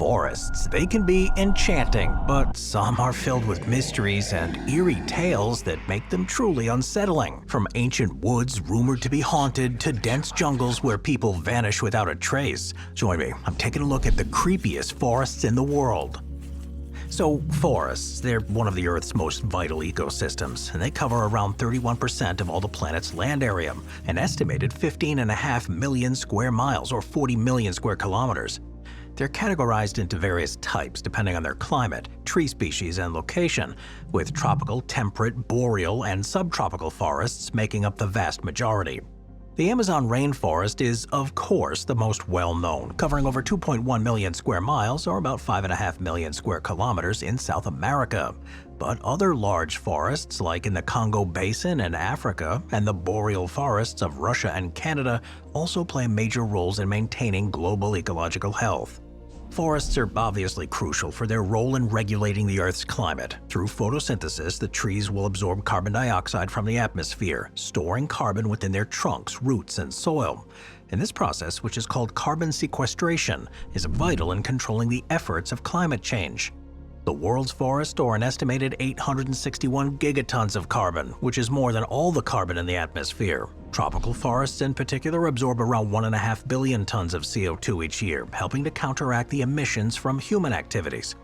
Forests, they can be enchanting, but some are filled with mysteries and eerie tales that make them truly unsettling. From ancient woods rumored to be haunted to dense jungles where people vanish without a trace. Join me, I'm taking a look at the creepiest forests in the world. So forests, they're one of the Earth's most vital ecosystems, and they cover around 31% of all the planet's land area, an estimated 15.5 million square miles or 40 million square kilometers. They're categorized into various types depending on their climate, tree species, and location, with tropical, temperate, boreal, and subtropical forests making up the vast majority. The Amazon rainforest is, of course, the most well-known, covering over 2.1 million square miles or about 5.5 million square kilometers in South America. But other large forests, like in the Congo Basin in Africa and the boreal forests of Russia and Canada, also play major roles in maintaining global ecological health. Forests are obviously crucial for their role in regulating the Earth's climate. Through photosynthesis, the trees will absorb carbon dioxide from the atmosphere, storing carbon within their trunks, roots, and soil. And this process, which is called carbon sequestration, is vital in controlling the efforts of climate change. The world's forests store an estimated 861 gigatons of carbon, which is more than all the carbon in the atmosphere. Tropical forests in particular absorb around 1.5 billion tons of CO2 each year, helping to counteract the emissions from human activities.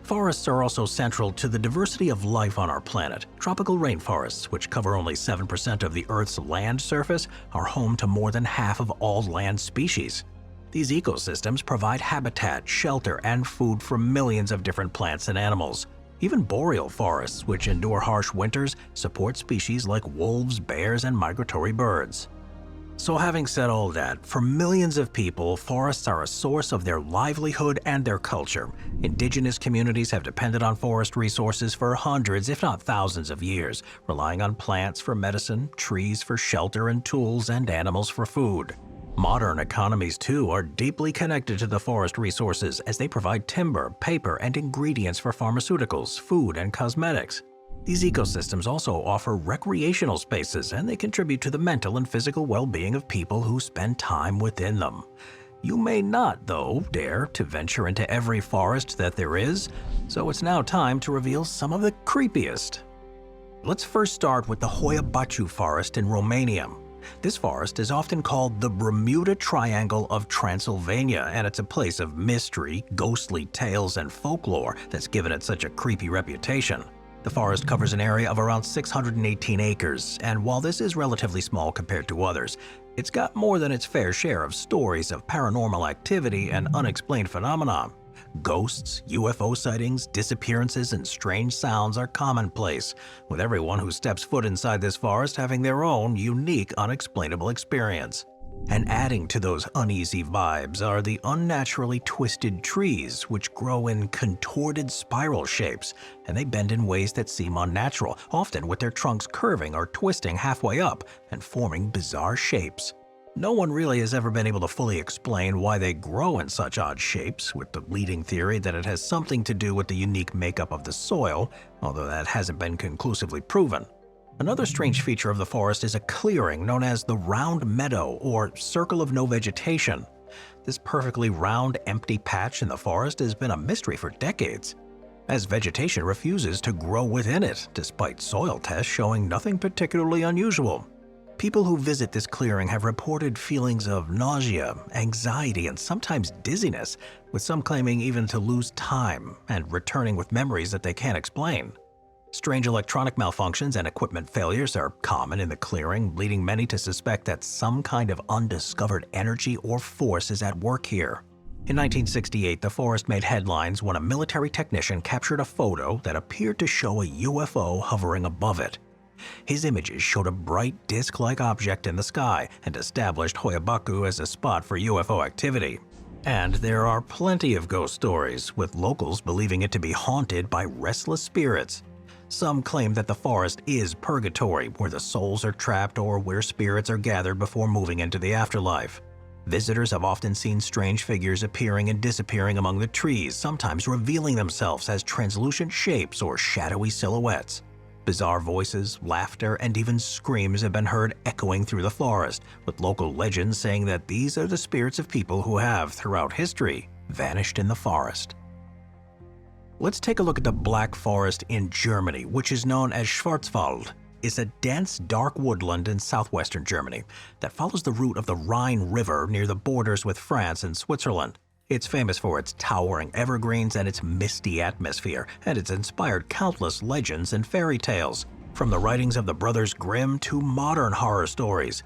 Forests are also central to the diversity of life on our planet. Tropical rainforests, which cover only 7% of the Earth's land surface, are home to more than half of all land species. These ecosystems provide habitat, shelter, and food for millions of different plants and animals. Even boreal forests, which endure harsh winters, support species like wolves, bears, and migratory birds. So having said all that, for millions of people, forests are a source of their livelihood and their culture. Indigenous communities have depended on forest resources for hundreds, if not thousands of years, relying on plants for medicine, trees for shelter and tools, and animals for food. Modern economies, too, are deeply connected to the forest resources as they provide timber, paper, and ingredients for pharmaceuticals, food, and cosmetics. These ecosystems also offer recreational spaces, and they contribute to the mental and physical well-being of people who spend time within them. You may not, though, dare to venture into every forest that there is, so it's now time to reveal some of the creepiest. Let's first start with the Hyaku Forest in Romania. This forest is often called the Bermuda Triangle of Transylvania, and it's a place of mystery, ghostly tales, and folklore that's given it such a creepy reputation. The forest covers an area of around 618 acres, and while this is relatively small compared to others, it's got more than its fair share of stories of paranormal activity and unexplained phenomena. Ghosts, UFO sightings, disappearances, and strange sounds are commonplace, with everyone who steps foot inside this forest having their own unique, unexplainable experience. And adding to those uneasy vibes are the unnaturally twisted trees, which grow in contorted spiral shapes, and they bend in ways that seem unnatural, often with their trunks curving or twisting halfway up and forming bizarre shapes. No one really has ever been able to fully explain why they grow in such odd shapes, with the leading theory that it has something to do with the unique makeup of the soil, although that hasn't been conclusively proven. Another strange feature of the forest is a clearing known as the Round Meadow, or Circle of No Vegetation. This perfectly round, empty patch in the forest has been a mystery for decades, as vegetation refuses to grow within it, despite soil tests showing nothing particularly unusual. People who visit this clearing have reported feelings of nausea, anxiety, and sometimes dizziness, with some claiming even to lose time and returning with memories that they can't explain. Strange electronic malfunctions and equipment failures are common in the clearing, leading many to suspect that some kind of undiscovered energy or force is at work here. In 1968, the forest made headlines when a military technician captured a photo that appeared to show a UFO hovering above it. His images showed a bright disc-like object in the sky and established Hyaku as a spot for UFO activity. And there are plenty of ghost stories, with locals believing it to be haunted by restless spirits. Some claim that the forest is purgatory, where the souls are trapped or where spirits are gathered before moving into the afterlife. Visitors have often seen strange figures appearing and disappearing among the trees, sometimes revealing themselves as translucent shapes or shadowy silhouettes. Bizarre voices, laughter, and even screams have been heard echoing through the forest, with local legends saying that these are the spirits of people who have, throughout history, vanished in the forest. Let's take a look at the Black Forest in Germany, which is known as Schwarzwald. It's a dense, dark woodland in southwestern Germany that follows the route of the Rhine River near the borders with France and Switzerland. It's famous for its towering evergreens and its misty atmosphere, and it's inspired countless legends and fairy tales, from the writings of the Brothers Grimm to modern horror stories.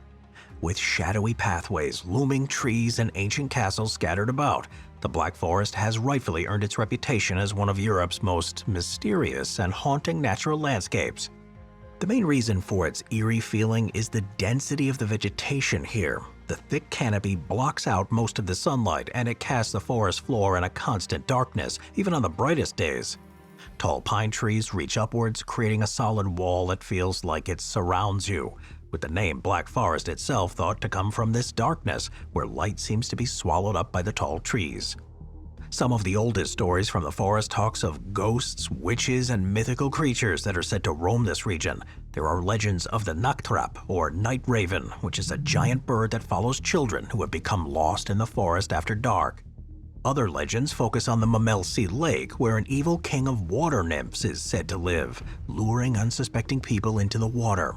With shadowy pathways, looming trees, and ancient castles scattered about, the Black Forest has rightfully earned its reputation as one of Europe's most mysterious and haunting natural landscapes. The main reason for its eerie feeling is the density of the vegetation here. The thick canopy blocks out most of the sunlight, and it casts the forest floor in a constant darkness, even on the brightest days. Tall pine trees reach upwards, creating a solid wall that feels like it surrounds you, with the name Black Forest itself thought to come from this darkness, where light seems to be swallowed up by the tall trees. Some of the oldest stories from the forest talks of ghosts, witches, and mythical creatures that are said to roam this region. There are legends of the Nachttrap, or night raven, which is a giant bird that follows children who have become lost in the forest after dark. Other legends focus on the Mamelsee Lake, where an evil king of water nymphs is said to live, luring unsuspecting people into the water.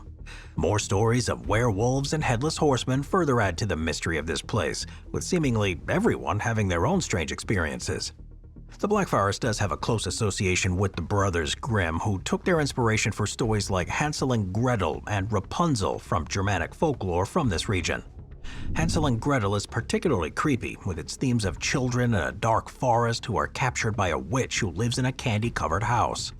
More stories of werewolves and headless horsemen further add to the mystery of this place, with seemingly everyone having their own strange experiences. The Black Forest does have a close association with the Brothers Grimm, who took their inspiration for stories like Hansel and Gretel and Rapunzel from Germanic folklore from this region. Hansel and Gretel is particularly creepy, with its themes of children in a dark forest who are captured by a witch who lives in a candy-covered house.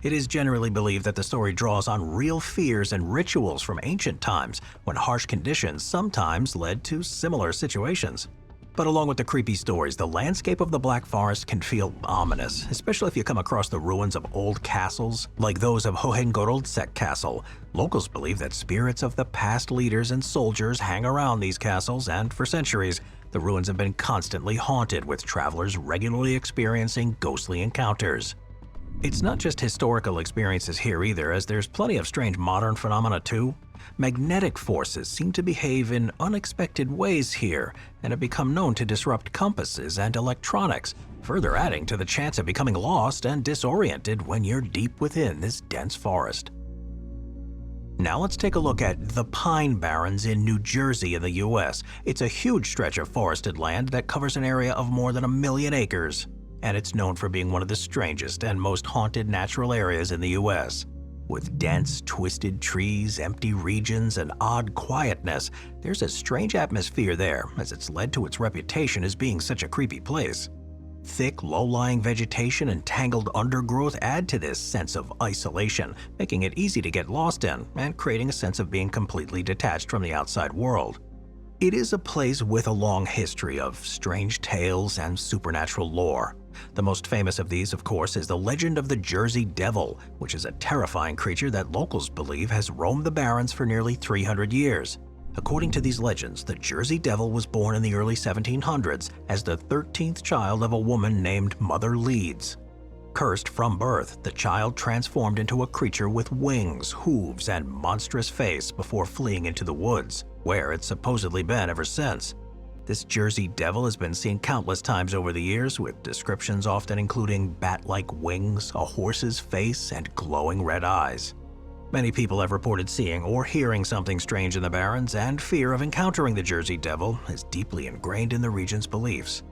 It is generally believed that the story draws on real fears and rituals from ancient times, when harsh conditions sometimes led to similar situations. But along with the creepy stories, the landscape of the Black Forest can feel ominous, especially if you come across the ruins of old castles, like those of Hohengorodseck Castle. Locals believe that spirits of the past leaders and soldiers hang around these castles, and for centuries, the ruins have been constantly haunted, with travelers regularly experiencing ghostly encounters. It's not just historical experiences here either, as there's plenty of strange modern phenomena too. Magnetic forces seem to behave in unexpected ways here, and have become known to disrupt compasses and electronics, further adding to the chance of becoming lost and disoriented when you're deep within this dense forest. Now let's take a look at the Pine Barrens in New Jersey in the US. It's a huge stretch of forested land that covers an area of more than 1 million acres. And it's known for being one of the strangest and most haunted natural areas in the US. With dense, twisted trees, empty regions, and odd quietness, there's a strange atmosphere there, as it's led to its reputation as being such a creepy place. Thick, low-lying vegetation and tangled undergrowth add to this sense of isolation, making it easy to get lost in, and creating a sense of being completely detached from the outside world. It is a place with a long history of strange tales and supernatural lore. The most famous of these, of course, is the legend of the Jersey Devil, which is a terrifying creature that locals believe has roamed the barrens for nearly 300 years. According to these legends, the Jersey Devil was born in the early 1700s as the 13th child of a woman named Mother Leeds. Cursed from birth, the child transformed into a creature with wings, hooves, and monstrous face before fleeing into the woods, where it's supposedly been ever since. This Jersey Devil has been seen countless times over the years, with descriptions often including bat-like wings, a horse's face, and glowing red eyes. Many people have reported seeing or hearing something strange in the barrens, and fear of encountering the Jersey Devil is deeply ingrained in the region's beliefs.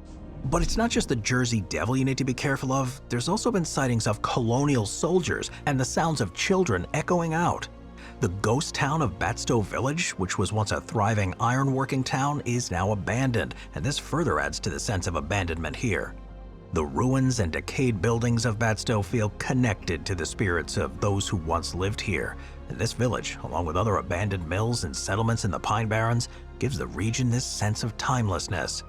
But it's not just the Jersey Devil you need to be careful of. There's also been sightings of colonial soldiers and the sounds of children echoing out. The ghost town of Batstow Village, which was once a thriving ironworking town, is now abandoned, and this further adds to the sense of abandonment here. The ruins and decayed buildings of Batstow feel connected to the spirits of those who once lived here, and this village, along with other abandoned mills and settlements in the Pine Barrens, gives the region this sense of timelessness.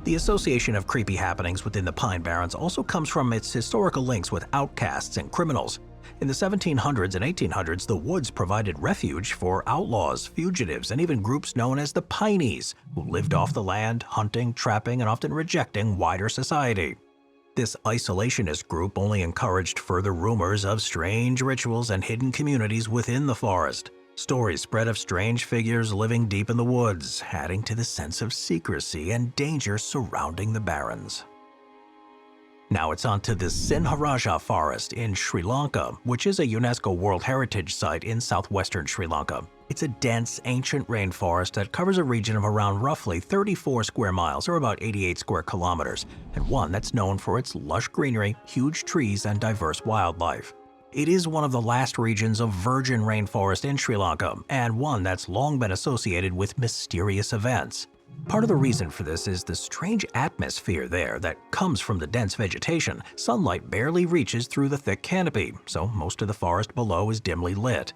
The association of creepy happenings within the Pine Barrens also comes from its historical links with outcasts and criminals. In the 1700s and 1800s, the woods provided refuge for outlaws, fugitives, and even groups known as the Pinies, who lived off the land, hunting, trapping, and often rejecting wider society. This isolationist group only encouraged further rumors of strange rituals and hidden communities within the forest. Stories spread of strange figures living deep in the woods, adding to the sense of secrecy and danger surrounding the barrens. Now it's on to the Sinharaja Forest in Sri Lanka, which is a UNESCO World Heritage Site in southwestern Sri Lanka. It's a dense, ancient rainforest that covers a region of around roughly 34 square miles, or about 88 square kilometers, and one that's known for its lush greenery, huge trees, and diverse wildlife. It is one of the last regions of virgin rainforest in Sri Lanka, and one that's long been associated with mysterious events. Part of the reason for this is the strange atmosphere there that comes from the dense vegetation. Sunlight barely reaches through the thick canopy, so most of the forest below is dimly lit.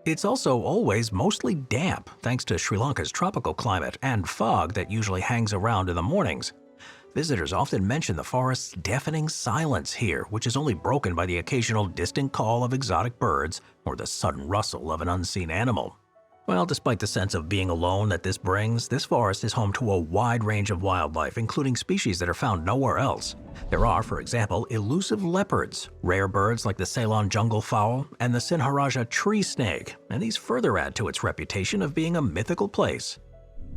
It's also always mostly damp, thanks to Sri Lanka's tropical climate and fog that usually hangs around in the mornings. Visitors often mention the forest's deafening silence here, which is only broken by the occasional distant call of exotic birds or the sudden rustle of an unseen animal. Well, despite the sense of being alone that this brings, this forest is home to a wide range of wildlife, including species that are found nowhere else. There are, for example, elusive leopards, rare birds like the Ceylon jungle fowl, and the Sinharaja tree snake, and these further add to its reputation of being a mythical place.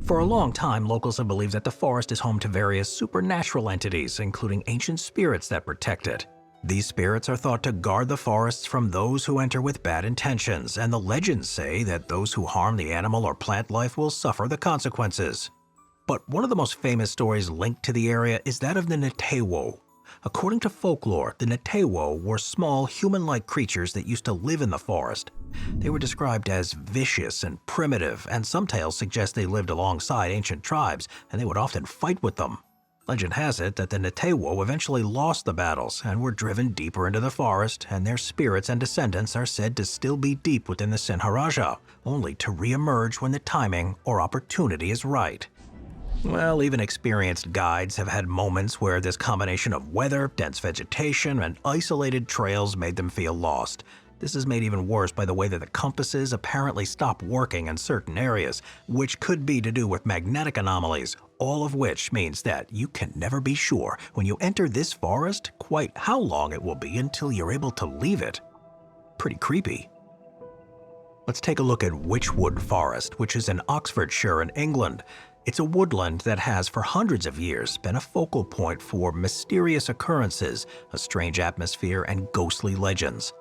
For a long time, locals have believed that the forest is home to various supernatural entities, including ancient spirits that protect it. These spirits are thought to guard the forests from those who enter with bad intentions, and the legends say that those who harm the animal or plant life will suffer the consequences. But one of the most famous stories linked to the area is that of the Ntewo. According to folklore, the Ntewo were small, human-like creatures that used to live in the forest. They were described as vicious and primitive, and some tales suggest they lived alongside ancient tribes, and they would often fight with them. Legend has it that the Ntewo eventually lost the battles and were driven deeper into the forest, and their spirits and descendants are said to still be deep within the Sinharaja, only to re-emerge when the timing or opportunity is right. Well, even experienced guides have had moments where this combination of weather, dense vegetation, and isolated trails made them feel lost. This is made even worse by the way that the compasses apparently stop working in certain areas, which could be to do with magnetic anomalies, all of which means that you can never be sure when you enter this forest quite how long it will be until you're able to leave it. Pretty creepy. Let's take a look at Witchwood Forest, which is in Oxfordshire in England. It's a woodland that has for hundreds of years been a focal point for mysterious occurrences, a strange atmosphere, and ghostly legends.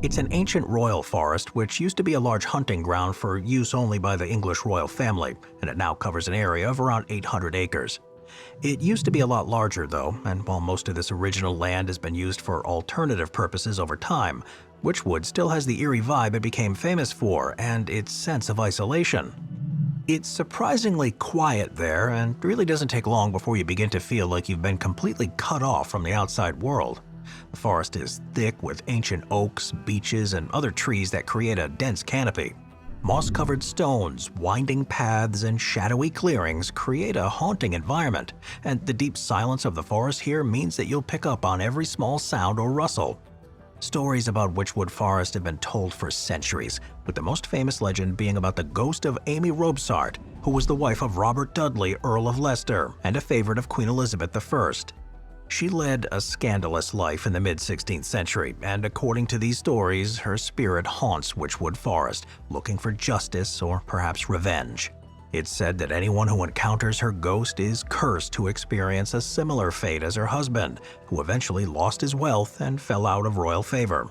It's an ancient royal forest which used to be a large hunting ground for use only by the English royal family, and it now covers an area of around 800 acres. It used to be a lot larger though, and while most of this original land has been used for alternative purposes over time, Witchwood still has the eerie vibe it became famous for and its sense of isolation. It's surprisingly quiet there, and really doesn't take long before you begin to feel like you've been completely cut off from the outside world. The forest is thick with ancient oaks, beeches, and other trees that create a dense canopy. Moss-covered stones, winding paths, and shadowy clearings create a haunting environment, and the deep silence of the forest here means that you'll pick up on every small sound or rustle. Stories about Witchwood Forest have been told for centuries, with the most famous legend being about the ghost of Amy Robsart, who was the wife of Robert Dudley, Earl of Leicester, and a favorite of Queen Elizabeth I. She led a scandalous life in the mid-16th century, and according to these stories, her spirit haunts Witchwood Forest, looking for justice or perhaps revenge. It's said that anyone who encounters her ghost is cursed to experience a similar fate as her husband, who eventually lost his wealth and fell out of royal favor.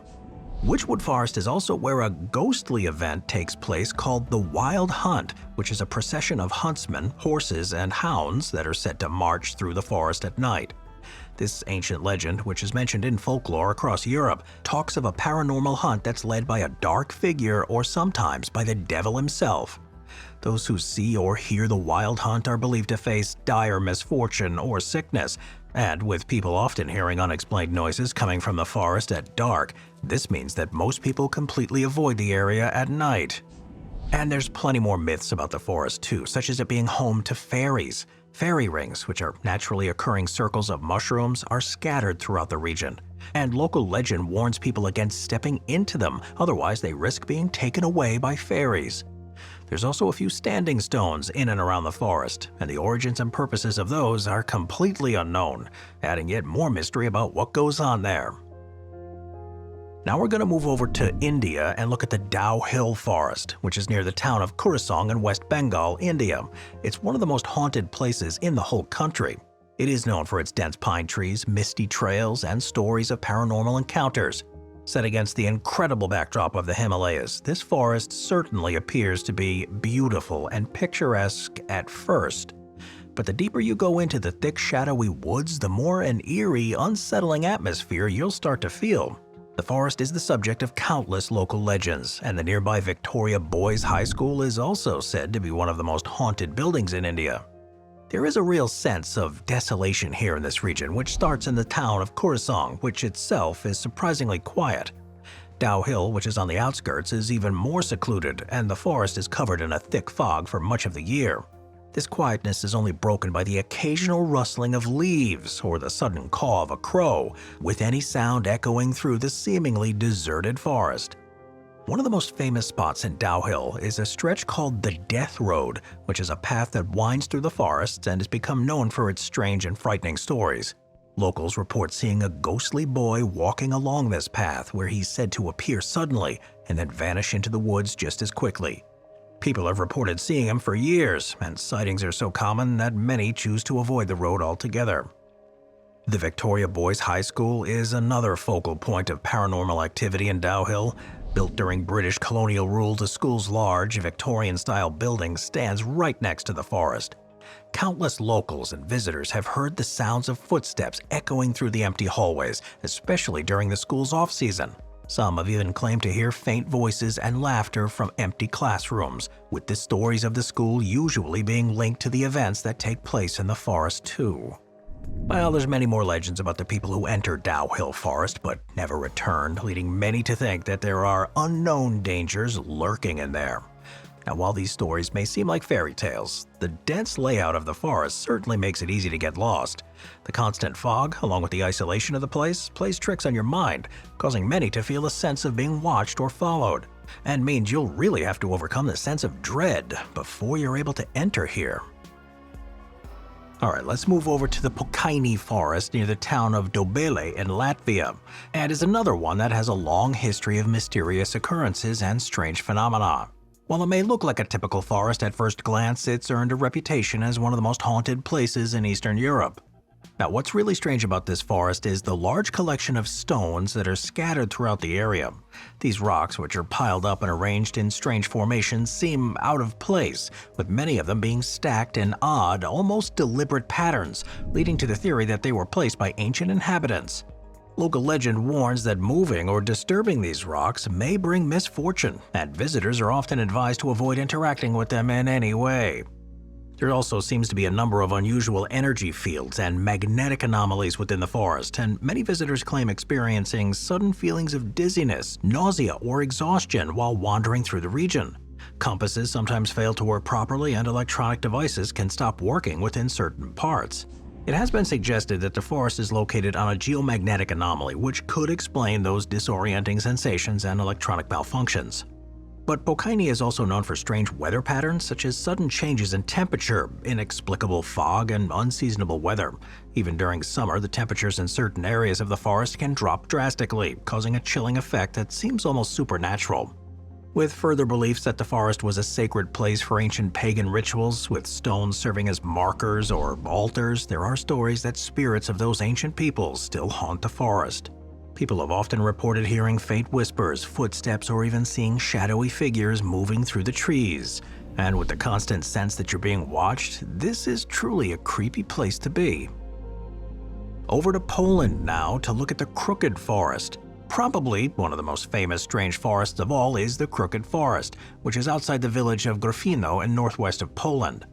Witchwood Forest is also where a ghostly event takes place called the Wild Hunt, which is a procession of huntsmen, horses, and hounds that are set to march through the forest at night. This ancient legend, which is mentioned in folklore across Europe, talks of a paranormal hunt that's led by a dark figure or sometimes by the devil himself. Those who see or hear the Wild Hunt are believed to face dire misfortune or sickness, and with people often hearing unexplained noises coming from the forest at dark, this means that most people completely avoid the area at night. And there's plenty more myths about the forest too, such as it being home to fairies. Fairy rings, which are naturally occurring circles of mushrooms, are scattered throughout the region, and local legend warns people against stepping into them, otherwise they risk being taken away by fairies. There's also a few standing stones in and around the forest, and the origins and purposes of those are completely unknown, adding yet more mystery about what goes on there. Now we're going to move over to India and look at the Dow Hill Forest, which is near the town of Kurasong in West Bengal, India. It's one of the most haunted places in the whole country. It is known for its dense pine trees, misty trails, and stories of paranormal encounters. Set against the incredible backdrop of the Himalayas, this forest certainly appears to be beautiful and picturesque at first. But the deeper you go into the thick, shadowy woods, the more an eerie, unsettling atmosphere you'll start to feel. The forest is the subject of countless local legends, and the nearby Victoria Boys High School is also said to be one of the most haunted buildings in India. There is a real sense of desolation here in this region, which starts in the town of Kurasong, which itself is surprisingly quiet. Dow Hill, which is on the outskirts, is even more secluded, and the forest is covered in a thick fog for much of the year. This quietness is only broken by the occasional rustling of leaves or the sudden caw of a crow, with any sound echoing through the seemingly deserted forest. One of the most famous spots in Dow Hill is a stretch called the Death Road, which is a path that winds through the forest and has become known for its strange and frightening stories. Locals report seeing a ghostly boy walking along this path, where he's said to appear suddenly and then vanish into the woods just as quickly. People have reported seeing him for years, and sightings are so common that many choose to avoid the road altogether. The Victoria Boys High School is another focal point of paranormal activity in Dow Hill. Built during British colonial rule, the school's large, Victorian-style building stands right next to the forest. Countless locals and visitors have heard the sounds of footsteps echoing through the empty hallways, especially during the school's off-season. Some have even claimed to hear faint voices and laughter from empty classrooms, with the stories of the school usually being linked to the events that take place in the forest too. Well, there's many more legends about the people who entered Dow Hill Forest but never returned, leading many to think that there are unknown dangers lurking in there. Now, while these stories may seem like fairy tales, the dense layout of the forest certainly makes it easy to get lost. The constant fog, along with the isolation of the place, plays tricks on your mind, causing many to feel a sense of being watched or followed, and means you'll really have to overcome the sense of dread before you're able to enter here. Alright, let's move over to the Pini Forest near the town of Dobele in Latvia, and is another one that has a long history of mysterious occurrences and strange phenomena. While it may look like a typical forest at first glance, it's earned a reputation as one of the most haunted places in Eastern Europe. Now, what's really strange about this forest is the large collection of stones that are scattered throughout the area. These rocks, which are piled up and arranged in strange formations, seem out of place, with many of them being stacked in odd, almost deliberate patterns, leading to the theory that they were placed by ancient inhabitants. Local legend warns that moving or disturbing these rocks may bring misfortune, and visitors are often advised to avoid interacting with them in any way. There also seems to be a number of unusual energy fields and magnetic anomalies within the forest, and many visitors claim experiencing sudden feelings of dizziness, nausea, or exhaustion while wandering through the region. Compasses sometimes fail to work properly, and electronic devices can stop working within certain parts. It has been suggested that the forest is located on a geomagnetic anomaly, which could explain those disorienting sensations and electronic malfunctions. But Pini is also known for strange weather patterns, such as sudden changes in temperature, inexplicable fog, and unseasonable weather. Even during summer, the temperatures in certain areas of the forest can drop drastically, causing a chilling effect that seems almost supernatural. With further beliefs that the forest was a sacred place for ancient pagan rituals, with stones serving as markers or altars, there are stories that spirits of those ancient peoples still haunt the forest. People have often reported hearing faint whispers, footsteps, or even seeing shadowy figures moving through the trees. And with the constant sense that you're being watched, this is truly a creepy place to be. Over to Poland now to look at the Crooked Forest. Probably one of the most famous strange forests of all is the Crooked Forest, which is outside the village of Gryfino in northwest of Poland.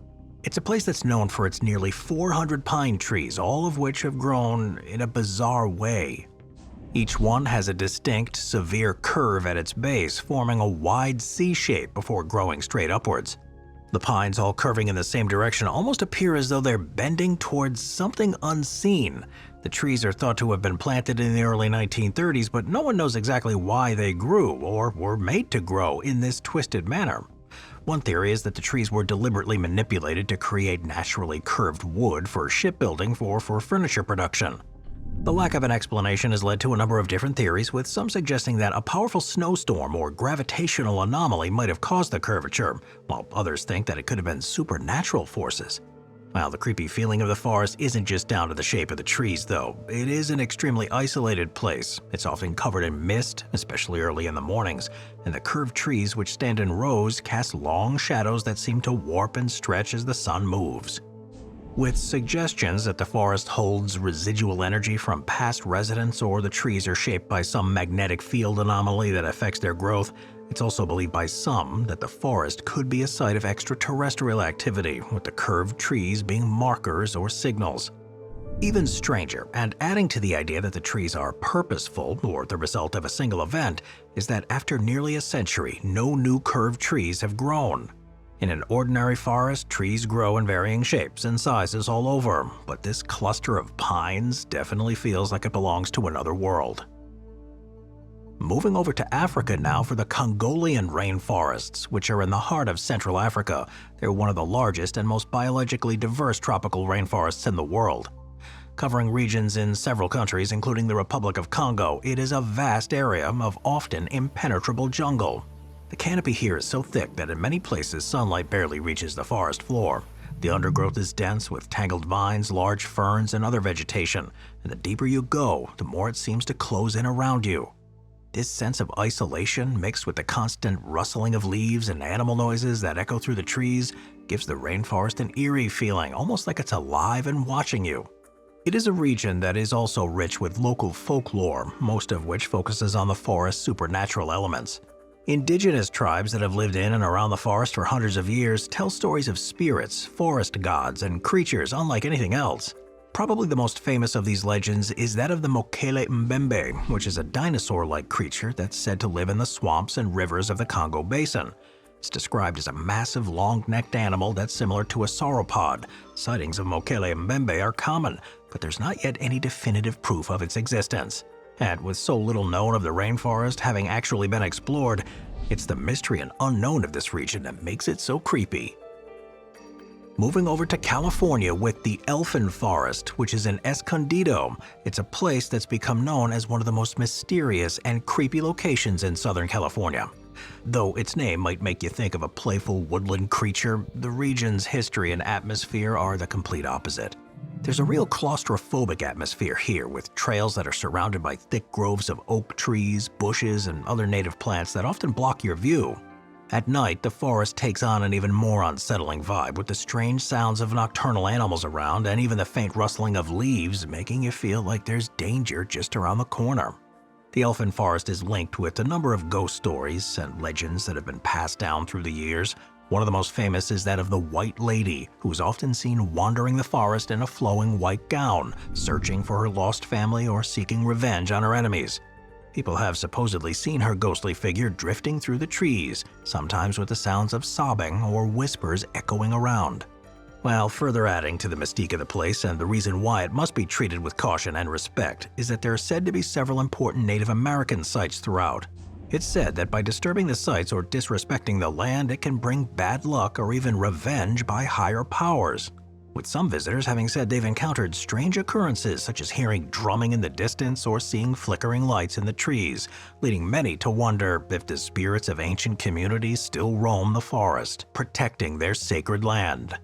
It's a place that's known for its nearly 400 pine trees, all of which have grown in a bizarre way. Each one has a distinct, severe curve at its base, forming a wide C shape before growing straight upwards. The pines, all curving in the same direction, almost appear as though they're bending towards something unseen. The trees are thought to have been planted in the early 1930s, but no one knows exactly why they grew or were made to grow in this twisted manner. One theory is that the trees were deliberately manipulated to create naturally curved wood for shipbuilding or for furniture production. The lack of an explanation has led to a number of different theories, with some suggesting that a powerful snowstorm or gravitational anomaly might have caused the curvature, while others think that it could have been supernatural forces. While the creepy feeling of the forest isn't just down to the shape of the trees, though. It is an extremely isolated place. It's often covered in mist, especially early in the mornings, and the curved trees which stand in rows cast long shadows that seem to warp and stretch as the sun moves. With suggestions that the forest holds residual energy from past residents or the trees are shaped by some magnetic field anomaly that affects their growth, it's also believed by some that the forest could be a site of extraterrestrial activity, with the curved trees being markers or signals. Even stranger, and adding to the idea that the trees are purposeful or the result of a single event, is that after nearly a century, no new curved trees have grown. In an ordinary forest, trees grow in varying shapes and sizes all over, but this cluster of pines definitely feels like it belongs to another world. Moving over to Africa now for the Congolian rainforests, which are in the heart of Central Africa. They're one of the largest and most biologically diverse tropical rainforests in the world. Covering regions in several countries, including the Republic of Congo, it is a vast area of often impenetrable jungle. The canopy here is so thick that in many places sunlight barely reaches the forest floor. The undergrowth is dense with tangled vines, large ferns, and other vegetation, and the deeper you go, the more it seems to close in around you. This sense of isolation, mixed with the constant rustling of leaves and animal noises that echo through the trees, gives the rainforest an eerie feeling, almost like it's alive and watching you. It is a region that is also rich with local folklore, most of which focuses on the forest's supernatural elements. Indigenous tribes that have lived in and around the forest for hundreds of years tell stories of spirits, forest gods, and creatures unlike anything else. Probably the most famous of these legends is that of the Mokele Mbembe, which is a dinosaur-like creature that's said to live in the swamps and rivers of the Congo Basin. It's described as a massive, long-necked animal that's similar to a sauropod. Sightings of Mokele Mbembe are common, but there's not yet any definitive proof of its existence. And with so little known of the rainforest having actually been explored, it's the mystery and unknown of this region that makes it so creepy. Moving over to California with the Elfin Forest, which is in Escondido. It's a place that's become known as one of the most mysterious and creepy locations in Southern California. Though its name might make you think of a playful woodland creature, the region's history and atmosphere are the complete opposite. There's a real claustrophobic atmosphere here, with trails that are surrounded by thick groves of oak trees, bushes, and other native plants that often block your view. At night, the forest takes on an even more unsettling vibe, with the strange sounds of nocturnal animals around and even the faint rustling of leaves making you feel like there's danger just around the corner. The Elfin Forest is linked with a number of ghost stories and legends that have been passed down through the years. One of the most famous is that of the White Lady, who is often seen wandering the forest in a flowing white gown, searching for her lost family or seeking revenge on her enemies. People have supposedly seen her ghostly figure drifting through the trees, sometimes with the sounds of sobbing or whispers echoing around. While further adding to the mystique of the place and the reason why it must be treated with caution and respect is that there are said to be several important Native American sites throughout. It's said that by disturbing the sites or disrespecting the land, it can bring bad luck or even revenge by higher powers, with some visitors having said they've encountered strange occurrences such as hearing drumming in the distance or seeing flickering lights in the trees, leading many to wonder if the spirits of ancient communities still roam the forest, protecting their sacred land.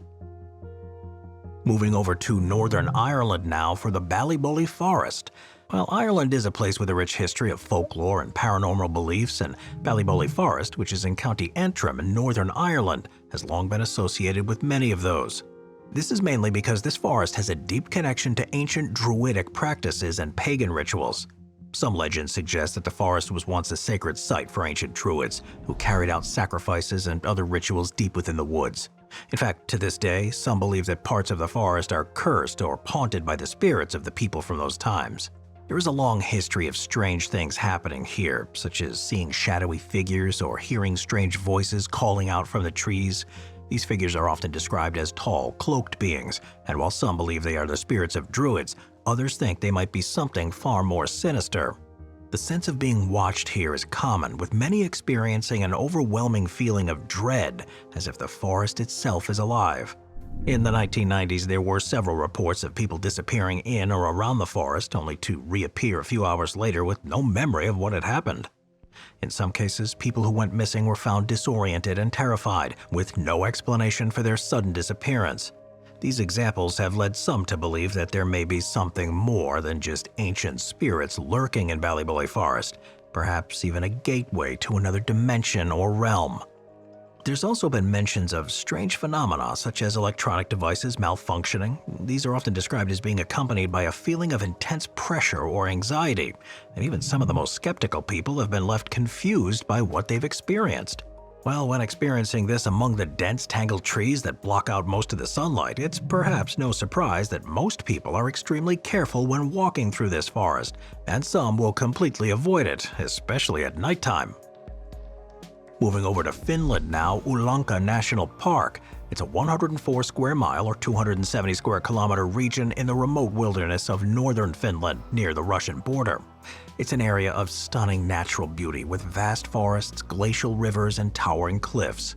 Moving over to Northern Ireland now for the Ballymena Forest. While Ireland is a place with a rich history of folklore and paranormal beliefs, and Ballymena Forest, which is in County Antrim in Northern Ireland, has long been associated with many of those. This is mainly because this forest has a deep connection to ancient druidic practices and pagan rituals. Some legends suggest that the forest was once a sacred site for ancient druids, who carried out sacrifices and other rituals deep within the woods. In fact, to this day, some believe that parts of the forest are cursed or haunted by the spirits of the people from those times. There is a long history of strange things happening here, such as seeing shadowy figures or hearing strange voices calling out from the trees. These figures are often described as tall, cloaked beings, and while some believe they are the spirits of druids, others think they might be something far more sinister. The sense of being watched here is common, with many experiencing an overwhelming feeling of dread, as if the forest itself is alive. In the 1990s, there were several reports of people disappearing in or around the forest, only to reappear a few hours later with no memory of what had happened. In some cases, people who went missing were found disoriented and terrified, with no explanation for their sudden disappearance. These examples have led some to believe that there may be something more than just ancient spirits lurking in Ballymena Forest, perhaps even a gateway to another dimension or realm. There's also been mentions of strange phenomena such as electronic devices malfunctioning. These are often described as being accompanied by a feeling of intense pressure or anxiety, and even some of the most skeptical people have been left confused by what they've experienced. Well, when experiencing this among the dense, tangled trees that block out most of the sunlight, it's perhaps no surprise that most people are extremely careful when walking through this forest, and some will completely avoid it, especially at nighttime. Moving over to Finland now, Lanka National Park. It's a 104 square mile or 270 square kilometer region in the remote wilderness of northern Finland near the Russian border. It's an area of stunning natural beauty with vast forests, glacial rivers, and towering cliffs.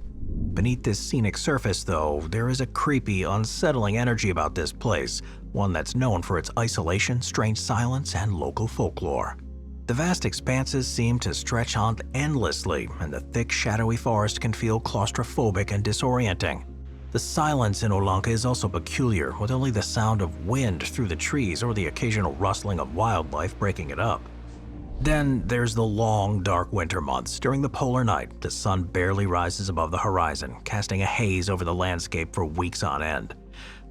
Beneath this scenic surface, though, there is a creepy, unsettling energy about this place, one that's known for its isolation, strange silence, and local folklore. The vast expanses seem to stretch on endlessly, and the thick, shadowy forest can feel claustrophobic and disorienting. The silence in Lanka is also peculiar, with only the sound of wind through the trees or the occasional rustling of wildlife breaking it up. Then there's the long, dark winter months. During the polar night, the sun barely rises above the horizon, casting a haze over the landscape for weeks on end.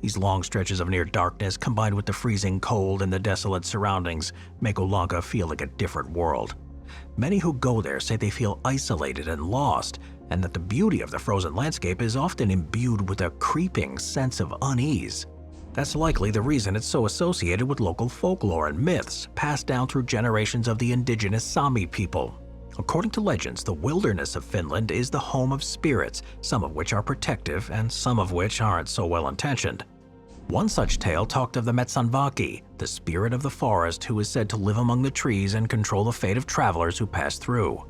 These long stretches of near darkness, combined with the freezing cold and the desolate surroundings, make Lanka feel like a different world. Many who go there say they feel isolated and lost, and that the beauty of the frozen landscape is often imbued with a creeping sense of unease. That's likely the reason it's so associated with local folklore and myths passed down through generations of the indigenous Sami people. According to legends, the wilderness of Finland is the home of spirits, some of which are protective and some of which aren't so well-intentioned. One such tale talked of the Metsanvaki, the spirit of the forest who is said to live among the trees and control the fate of travelers who pass through.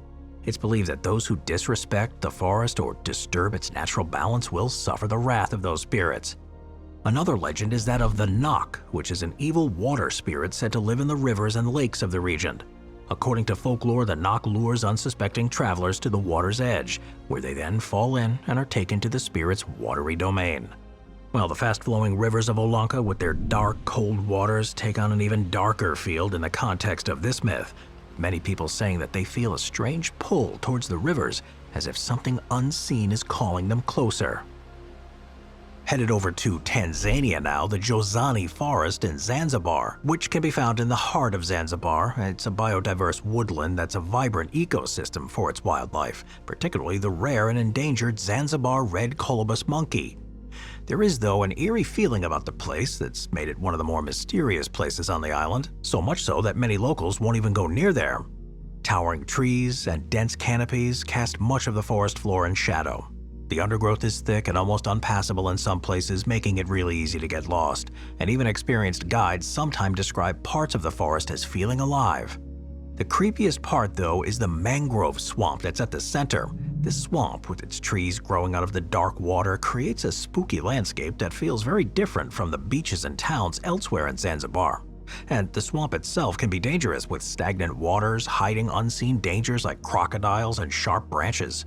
It's believed that those who disrespect the forest or disturb its natural balance will suffer the wrath of those spirits. Another legend is that of the Nok, which is an evil water spirit said to live in the rivers and lakes of the region. According to folklore, the Nok lures unsuspecting travelers to the water's edge, where they then fall in and are taken to the spirit's watery domain. Well, the fast-flowing rivers of Lanka with their dark, cold waters take on an even darker field in the context of this myth, many people saying that they feel a strange pull towards the rivers, as if something unseen is calling them closer. Headed over to Tanzania now, the Joani Forest in Zanzibar, which can be found in the heart of Zanzibar. It's a biodiverse woodland that's a vibrant ecosystem for its wildlife, particularly the rare and endangered Zanzibar red colobus monkey. There is, though, an eerie feeling about the place that's made it one of the more mysterious places on the island, so much so that many locals won't even go near there. Towering trees and dense canopies cast much of the forest floor in shadow. The undergrowth is thick and almost unpassable in some places, making it really easy to get lost, and even experienced guides sometimes describe parts of the forest as feeling alive. The creepiest part, though, is the mangrove swamp that's at the center. This swamp, with its trees growing out of the dark water, creates a spooky landscape that feels very different from the beaches and towns elsewhere in Zanzibar. And the swamp itself can be dangerous, with stagnant waters hiding unseen dangers like crocodiles and sharp branches.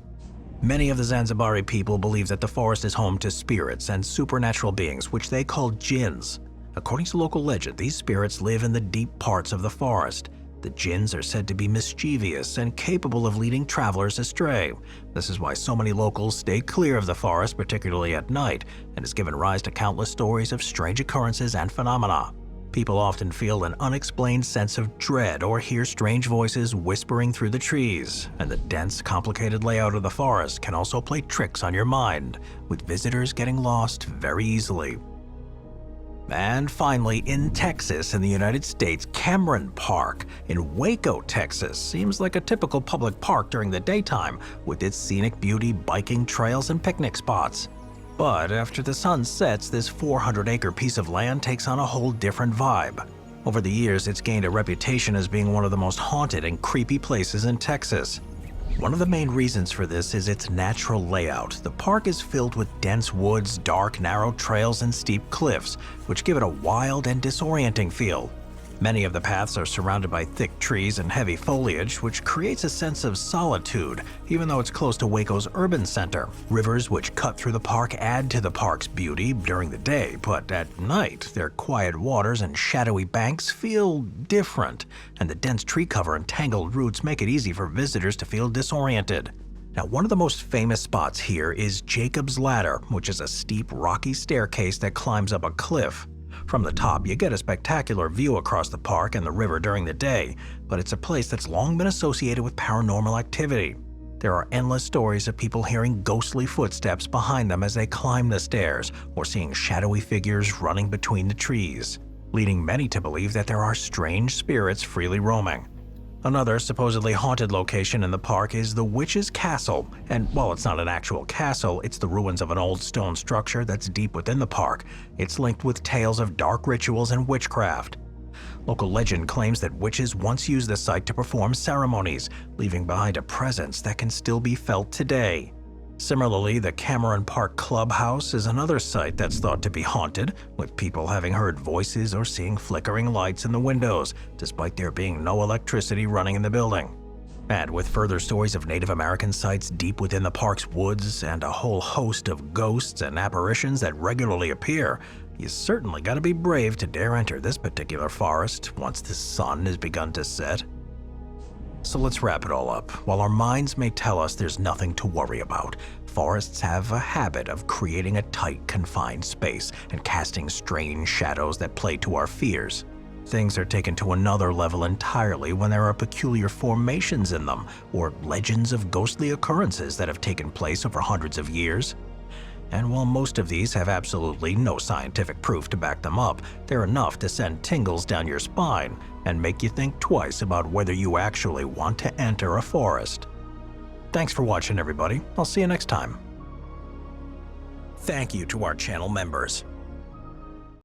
Many of the Zanzibari people believe that the forest is home to spirits and supernatural beings, which they call jinns. According to local legend, these spirits live in the deep parts of the forest. The jinns are said to be mischievous and capable of leading travelers astray. This is why so many locals stay clear of the forest, particularly at night, and has given rise to countless stories of strange occurrences and phenomena. People often feel an unexplained sense of dread or hear strange voices whispering through the trees, and the dense, complicated layout of the forest can also play tricks on your mind, with visitors getting lost very easily. And finally, in Texas, in the United States, Cameron Park in Waco, Texas seems like a typical public park during the daytime, with its scenic beauty, biking trails, and picnic spots. But after the sun sets, this 400-acre piece of land takes on a whole different vibe. Over the years, it's gained a reputation as being one of the most haunted and creepy places in Texas. One of the main reasons for this is its natural layout. The park is filled with dense woods, dark, narrow trails, and steep cliffs, which give it a wild and disorienting feel. Many of the paths are surrounded by thick trees and heavy foliage, which creates a sense of solitude, even though it's close to Waco's urban center. Rivers which cut through the park add to the park's beauty during the day, but at night, their quiet waters and shadowy banks feel different, and the dense tree cover and tangled roots make it easy for visitors to feel disoriented. Now, one of the most famous spots here is Jacob's Ladder, which is a steep, rocky staircase that climbs up a cliff. From the top, you get a spectacular view across the park and the river during the day, but it's a place that's long been associated with paranormal activity. There are endless stories of people hearing ghostly footsteps behind them as they climb the stairs, or seeing shadowy figures running between the trees, leading many to believe that there are strange spirits freely roaming. Another supposedly haunted location in the park is the Witch's Castle, and while it's not an actual castle, it's the ruins of an old stone structure that's deep within the park. It's linked with tales of dark rituals and witchcraft. Local legend claims that witches once used the site to perform ceremonies, leaving behind a presence that can still be felt today. Similarly, the Cameron Park Clubhouse is another site that's thought to be haunted, with people having heard voices or seeing flickering lights in the windows, despite there being no electricity running in the building. And with further stories of Native American sites deep within the park's woods and a whole host of ghosts and apparitions that regularly appear, you certainly gotta be brave to dare enter this particular forest once the sun has begun to set. So let's wrap it all up. While our minds may tell us there's nothing to worry about, forests have a habit of creating a tight, confined space and casting strange shadows that play to our fears. Things are taken to another level entirely when there are peculiar formations in them, or legends of ghostly occurrences that have taken place over hundreds of years. And while most of these have absolutely no scientific proof to back them up, they're enough to send tingles down your spine and make you think twice about whether you actually want to enter a forest. Thanks for watching, everybody. I'll see you next time. Thank you to our channel members.